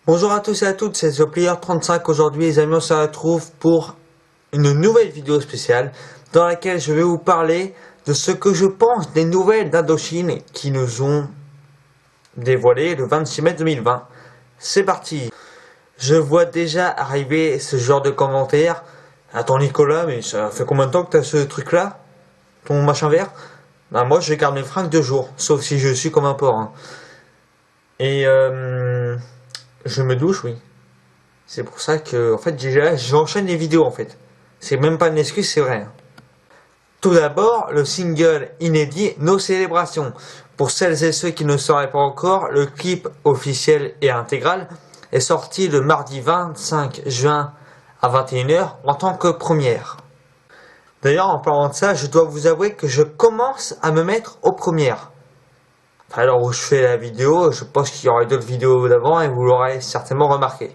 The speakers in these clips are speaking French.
Bonjour à tous et à toutes, c'est ThePlayer35. Aujourd'hui les amis, on se retrouve pour une nouvelle vidéo spéciale dans laquelle je vais vous parler de ce que je pense des nouvelles d'Indochine qui nous ont dévoilées le 26 mai 2020. C'est parti. Je vois déjà arriver ce genre de commentaires. Attends Nicolas, mais ça fait combien de temps que tu as ce truc là? Ton machin vert? Bah moi je garde mes fringues 2 jours, sauf si je suis comme un porc. Hein. Et je me douche, oui. C'est pour ça que, en fait, déjà, j'enchaîne les vidéos, en fait. C'est même pas une excuse, c'est vrai. Tout d'abord, le single inédit Nos Célébrations. Pour celles et ceux qui ne sauraient pas encore, le clip officiel et intégral est sorti le mardi 25 juin à 21h en tant que première. D'ailleurs, en parlant de ça, je dois vous avouer que je commence à me mettre aux premières. Alors où je fais la vidéo, je pense qu'il y aura d'autres vidéos d'avant et vous l'aurez certainement remarqué.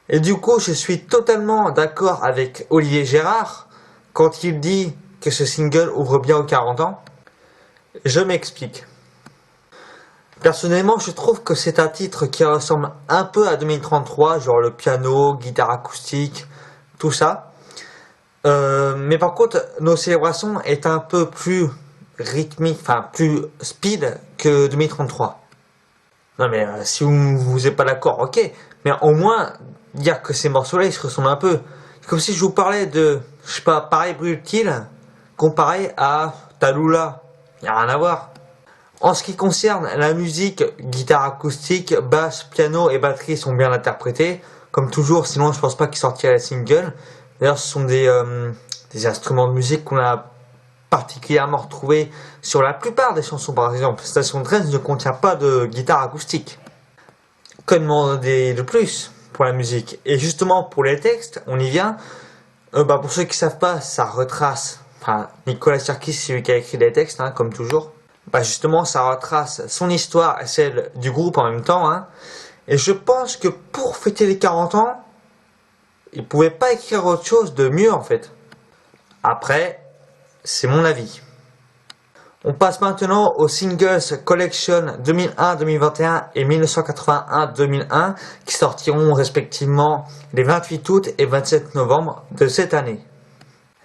Et du coup, je suis totalement d'accord avec Olivier Gérard quand il dit que ce single ouvre bien aux 40 ans. Je m'explique. Personnellement, je trouve que c'est un titre qui ressemble un peu à 2033, genre le piano, guitare acoustique, tout ça. Mais par contre, Nos Célébrations est un peu plus rythmique, enfin plus speed que 2033. Non mais si vous êtes pas d'accord, ok. Mais au moins, dire que ces morceaux-là, ils se ressemblent un peu. C'est comme si je vous parlais de, je sais pas, pareil Brûle-t-il, comparé à Tallulah. Y a rien à voir. En ce qui concerne la musique, guitare acoustique, basse, piano et batterie sont bien interprétés. Comme toujours, sinon je pense pas qu'ils sortiraient les singles. D'ailleurs, ce sont des instruments de musique qu'on a particulièrement retrouvés sur la plupart des chansons. Par exemple, Station 13 ne contient pas de guitare acoustique. Que demander de plus pour la musique? Et justement pour les textes, on y vient. Pour ceux qui savent pas, ça retrace, enfin Nicolas Sirkis, c'est lui qui a écrit les textes, hein, comme toujours. Justement, ça retrace son histoire et celle du groupe en même temps. Hein. Et je pense que pour fêter les 40 ans, il pouvait pas écrire autre chose de mieux en fait. Après, c'est mon avis. On passe maintenant aux Singles Collection 2001-2021 et 1981-2001 qui sortiront respectivement les 28 août et 27 novembre de cette année.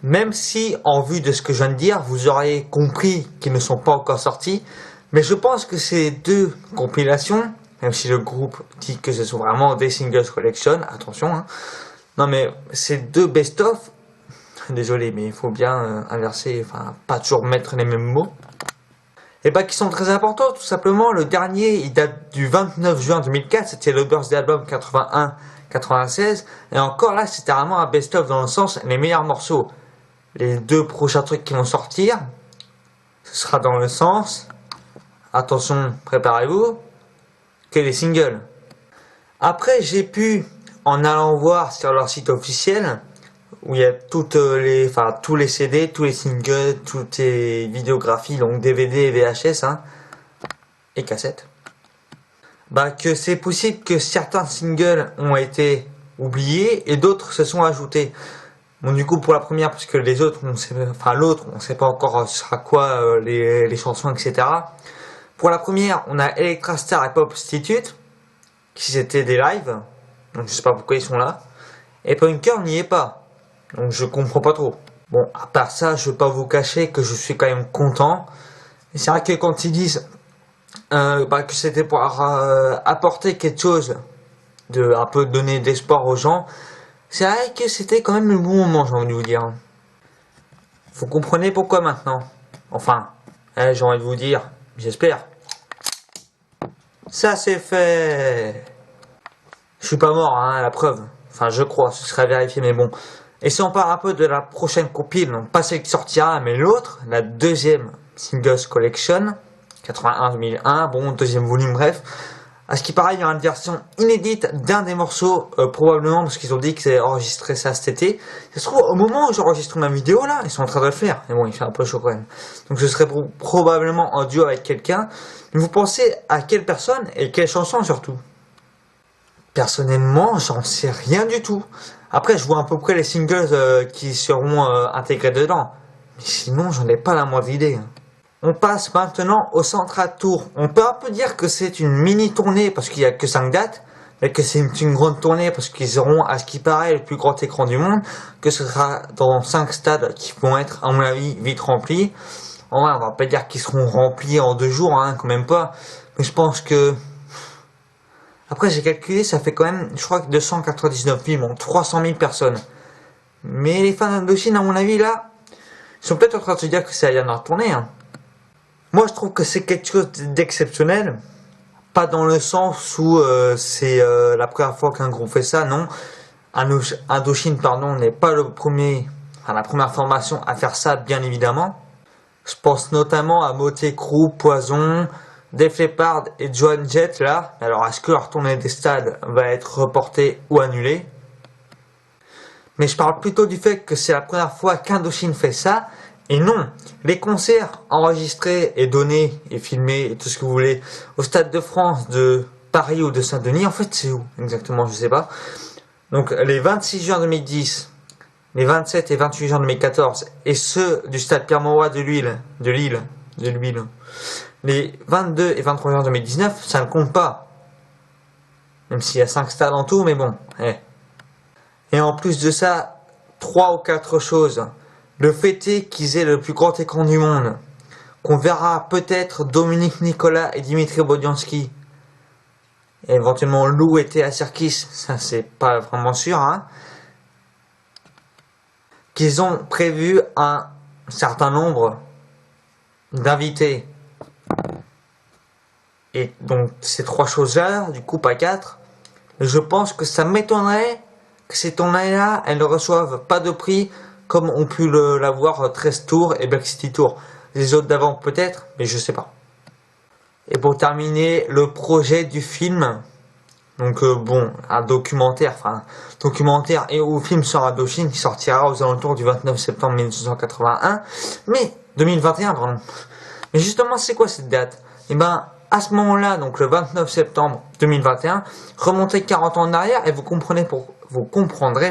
Même si, en vue de ce que je viens de dire, vous auriez compris qu'ils ne sont pas encore sortis, mais je pense que ces deux compilations, même si le groupe dit que ce sont vraiment des Singles Collection, attention, hein, non mais ces deux best-of, désolé mais il faut bien inverser, enfin pas toujours mettre les mêmes mots, et qui sont très importants tout simplement. Le dernier il date du 29 juin 2004, c'était le Birthday Album 81-96, et encore là c'était vraiment un best-of dans le sens les meilleurs morceaux. Les deux prochains trucs qui vont sortir, ce sera dans le sens, attention préparez-vous, que les singles. Après j'ai pu, en allant voir sur leur site officiel, où il y a tous les CD, tous les singles, toutes les vidéographies, donc DVD et VHS, hein, et cassettes, que c'est possible que certains singles ont été oubliés et d'autres se sont ajoutés. Bon, du coup, pour la première, parce que les autres, l'autre, on sait pas encore ce sera quoi, les chansons, etc. Pour la première, on a Electra Star et Pop Substitute, qui c'était des lives, donc je sais pas pourquoi ils sont là, et Punker n'y est pas. Donc je comprends pas trop. Bon, à part ça, je vais pas vous cacher que je suis quand même content. Et c'est vrai que quand ils disent que c'était pour apporter quelque chose, de un peu donner d'espoir aux gens, c'est vrai que c'était quand même le bon moment, j'ai envie de vous dire. Vous comprenez pourquoi maintenant? Enfin, j'ai envie de vous dire, j'espère. Ça c'est fait. Je suis pas mort, hein, la preuve. Enfin, je crois, ce serait vérifié, mais bon. Et si on parle un peu de la prochaine compile, donc pas celle qui sortira, mais l'autre, la deuxième Singles Collection, 81-2001, bon, deuxième volume, bref. À ce qui paraît, il y aura une version inédite d'un des morceaux, probablement, parce qu'ils ont dit qu'ils avaient enregistré ça cet été. Ça se trouve, au moment où j'enregistre ma vidéo, là, ils sont en train de le faire. Mais bon, il fait un peu chaud quand même. Donc ce serait probablement en duo avec quelqu'un. Vous pensez à quelle personne et quelle chanson surtout? Personnellement, j'en sais rien du tout. Après, je vois à peu près les singles qui seront intégrés dedans. Mais sinon, j'en ai pas la moindre idée. On passe maintenant au Central Tour. On peut un peu dire que c'est une mini tournée parce qu'il n'y a que 5 dates. et que c'est une grande tournée parce qu'ils auront, à ce qui paraît, le plus grand écran du monde, que ce sera dans 5 stades qui vont être, à mon avis, vite remplis. On va pas dire qu'ils seront remplis en 2 jours, hein, quand même pas. Mais je pense que... Après, j'ai calculé, ça fait quand même, je crois que 299 000, bon, 300 000 personnes. Mais les fans d'Indochine, à mon avis, là, ils sont peut-être en train de se dire que c'est la dernière tournée, hein. Moi, je trouve que c'est quelque chose d'exceptionnel. Pas dans le sens où c'est la première fois qu'un groupe fait ça, non. Indochine, pardon, n'est pas le premier, enfin, la première formation à faire ça, bien évidemment. Je pense notamment à Motley Crue, Poison, Def Leppard et Joan Jett là. Alors, est-ce que leur tournée des stades va être reportée ou annulée? Mais je parle plutôt du fait que c'est la première fois qu'Indochine fait ça. Et non, les concerts enregistrés et donnés et filmés et tout ce que vous voulez au Stade de France, de Paris ou de Saint-Denis, en fait c'est où exactement, je sais pas. Donc les 26 juin 2010, les 27 et 28 juin 2014 et ceux du Stade Pierre-Mauroy de Lille, les 22 et 23 juin 2019, ça ne compte pas. Même s'il y a 5 stades en tout, mais bon. Et en plus de ça, 3 ou 4 choses. Le fait est qu'ils aient le plus grand écran du monde, qu'on verra peut-être Dominique Nicolas et Dimitri Bodianski, et éventuellement Lou et Théa Serkis, ça c'est pas vraiment sûr, hein, qu'ils ont prévu un certain nombre d'invités. Et donc ces 3 choses-là, du coup pas 4, je pense que ça m'étonnerait que ces tournées-là, elles ne reçoivent pas de prix comme ont pu l'avoir 13 Tours et Black City Tour. Les autres d'avant peut-être, mais je sais pas. Et pour terminer, le projet du film. Donc bon, un documentaire et où le film sur Indochine qui sortira aux alentours du 29 septembre 1981. Mais 2021, pardon. Mais justement, c'est quoi cette date? Et ben, à ce moment-là, donc le 29 septembre 2021, remontez 40 ans en arrière et vous comprendrez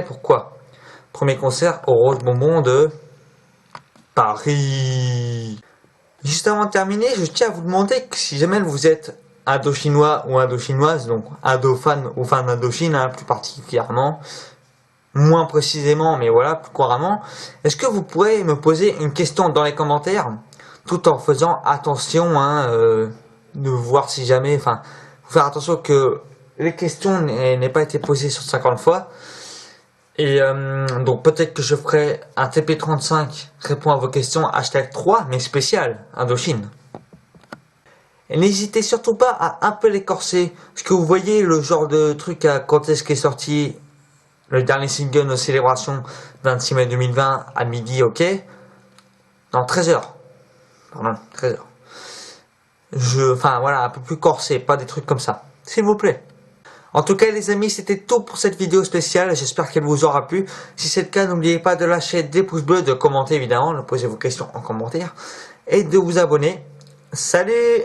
pourquoi. Premier concert au Rose Bonbon de Paris. Juste avant de terminer, je tiens à vous demander que si jamais vous êtes Indochinois ou Indochinoise, donc Indo-fan ou fan d'Indochine, hein, plus particulièrement, moins précisément, mais voilà, plus couramment, est-ce que vous pourrez me poser une question dans les commentaires, tout en faisant attention, hein, de voir si jamais, enfin, faire attention que les questions n'aient pas été posées sur 50 fois. Et donc peut-être que je ferai un TP35 répond à vos questions #3 mais spécial Indochine. Et n'hésitez surtout pas à un peu l'écorcer, parce que vous voyez le genre de truc à quand est-ce qu'est sorti le dernier single de Célébration 26 mai 2020 à midi, ok. Non, 13h. Pardon, 13h. Enfin voilà, un peu plus corsé, pas des trucs comme ça. S'il vous plaît. En tout cas les amis, c'était tout pour cette vidéo spéciale, j'espère qu'elle vous aura plu. Si c'est le cas, n'oubliez pas de lâcher des pouces bleus, de commenter évidemment, de poser vos questions en commentaire, et de vous abonner. Salut!